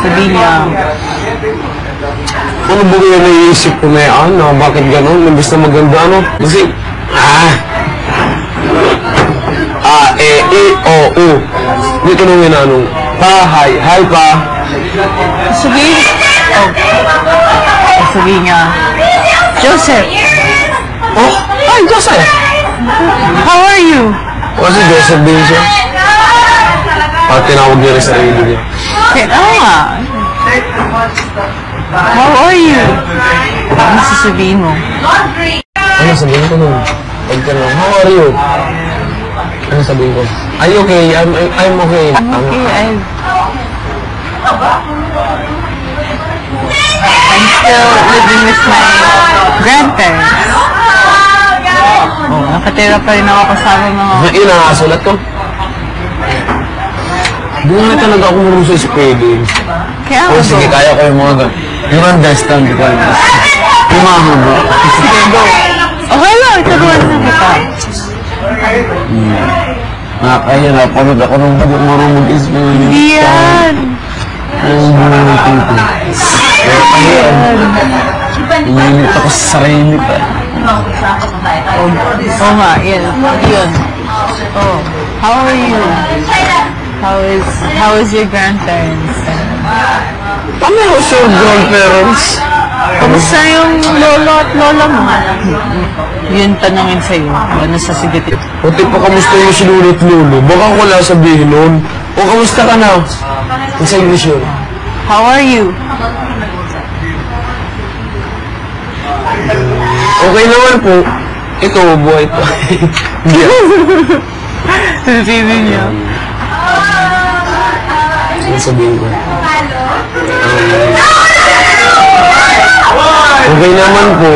Sabi niya, ano ba yung naiisip ko na yan? Bakit gano'n? Nabis na maganda, ano? Kasi, O, U. Hindi tanongin na anong, pa, hi pa. sabi niya, Joseph. Oh, hi, Joseph. How are you? Kasi Joseph din siya. At tinawag niya rin sarili niya. nga. How are you? Ano sasabihin mo? Ano sabihin ko nun? How are you? Ano sabihin ko? Are you okay? I'm okay. I'm okay. I'm still living with my grandparents. Nakatira pa rin ako kasama mga... Yun ang nakasulat ko. Doon na talaga ako marunong sa spelling. Kaya ako sige, kaya ko yung mga yung understand ko. Yung mga hubo. Sige, go. Okay lang, ituruan na kita. Nakakaya na, pagod ako nung marunong mag-spelling. Hindi yan. Ininit ako sa sarili pa. Oo nga, yan. Oh, how are you? How is your grandparents? Ano yung your grandparents? Kamusta yung lolo at lola mo? Yun tanongin sa'yo. Ano sa sigati? Puti pa kamusta yung si lolo at lolo? Baka wala sabihin nun. O kamusta ka na? Ang sa English yun. How are you? Okay naman po. Ito, buhay pa. Hindi. Sabihin niya. Ano sabihin ko? Okay naman po.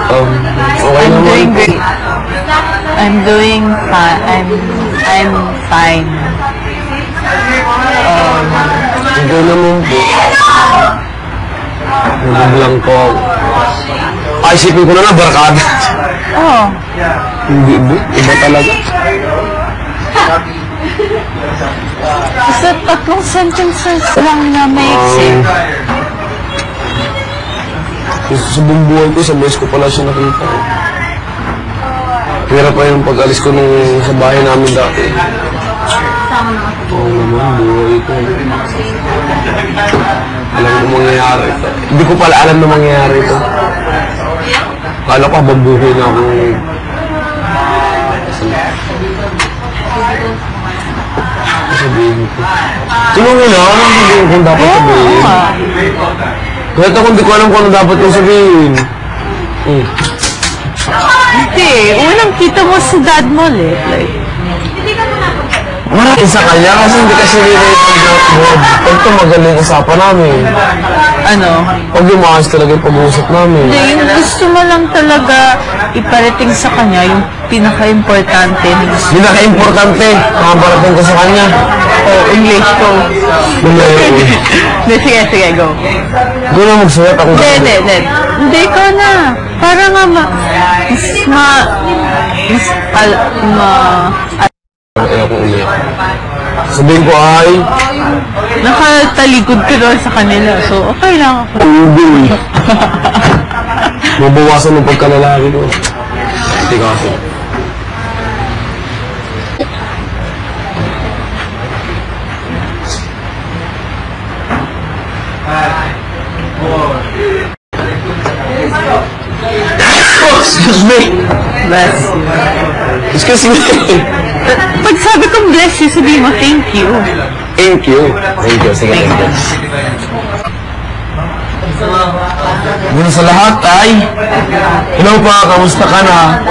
Okay I'm naman doing po. great. I'm doing fine. I'm fine. Okay naman po. Nagaglang ko. Ay, isipin ko na barkada. Oh. Hindi ba? Iba talaga. Basta tatlong sentences lang na maiksi. Sa buong buhay ko, sa beses ko pala siya nakita. Pira pa yung pag-alis ko sa bahay namin dati. Oo naman, buhay ko. Alam ko mangyayari ito. Hindi ko pala alam na mangyayari ito. Kala ko habang buhay na ako. Sabihin ko. Tulungin na, anong sabihin kung dapat sabihin? Kahit ako hindi ko alam kung ano dapat kong sabihin. Hindi, unang kita mo si dad mo ulit. Like, Marami sa kanya kasi hindi kasi relate ang board. Pag ito magaling usapan namin. ano? Pag yung maayos talaga yung pag-uusap namin. Hindi, yung gusto mo lang talaga iparating sa kanya yung pinaka-importante. Pinaka-importante, nakabarating ko sa kanya. Oh, English ko. Hindi. Sige, go. Doon na magsulat ako. Hindi ko na. Para nga Ayaw ko umiyak. Sabihin ko ay... nakatalikod ka doon sa kanila. So, okay lang ako. Hindi. Mabawasan ng pagkalalaki ko. Hindi ka ako. Excuse me. Bless you. Excuse me. Pag sabi kong bless you, sabihin mo, thank you. Thank you. Thank you. Sige, thank you. Muna sa lahat ay, hello pa, kamusta ka na?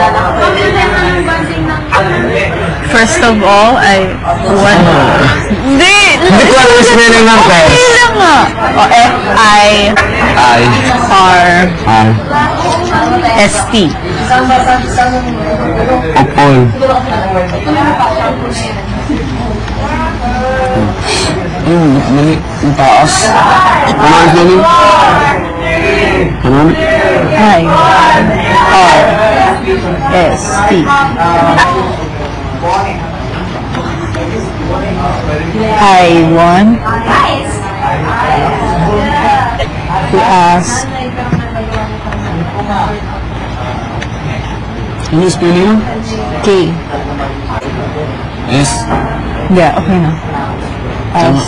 First of all, Hindi ko alam yung spelling ng pairs. Okay lang nga. F-I-R-S-T. Opol. Mali, yung taas. Ano ang spelling? Ano? I-R-S-T. I want to ask. Ano yung spelling yun? K. S. Yeah, okay na. Ask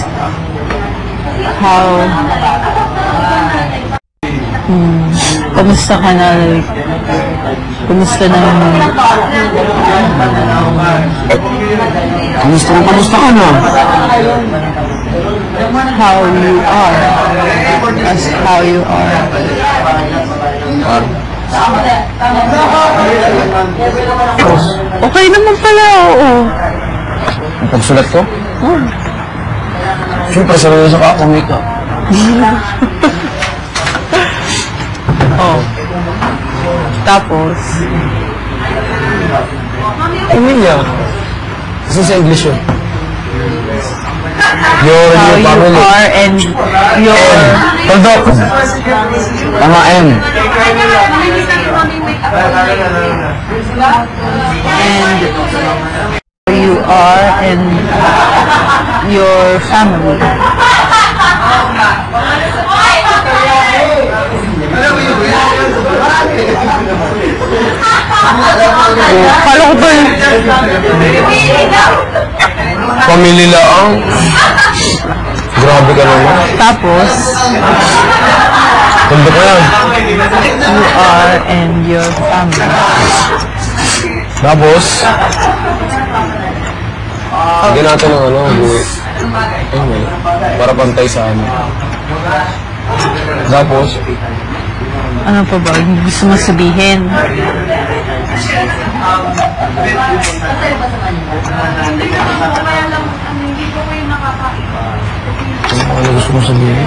how kamusta ka na? Like, kamusta na Kamusta ka na? how you are. Ask how you are. Okay naman pala, oo. Ang pagsulat ko? Siyempre, sarili sa kakumik ka. Oh. Tapos, Emilia. Kasi sa English yun. Your how you family. are and your... Tuldok. Tama, M. and how you are and your family. Kala ko ba yun? Pamilya lang. Grabe ka naman. Tapos, Tuldok ka yan. you are and your family. Tapos, lagyan natin ng buwi. Anyway, para pantay sa amin. Tapos, Ano pa ba? Yung gusto mo sabihin? ano gusto mo sabihin?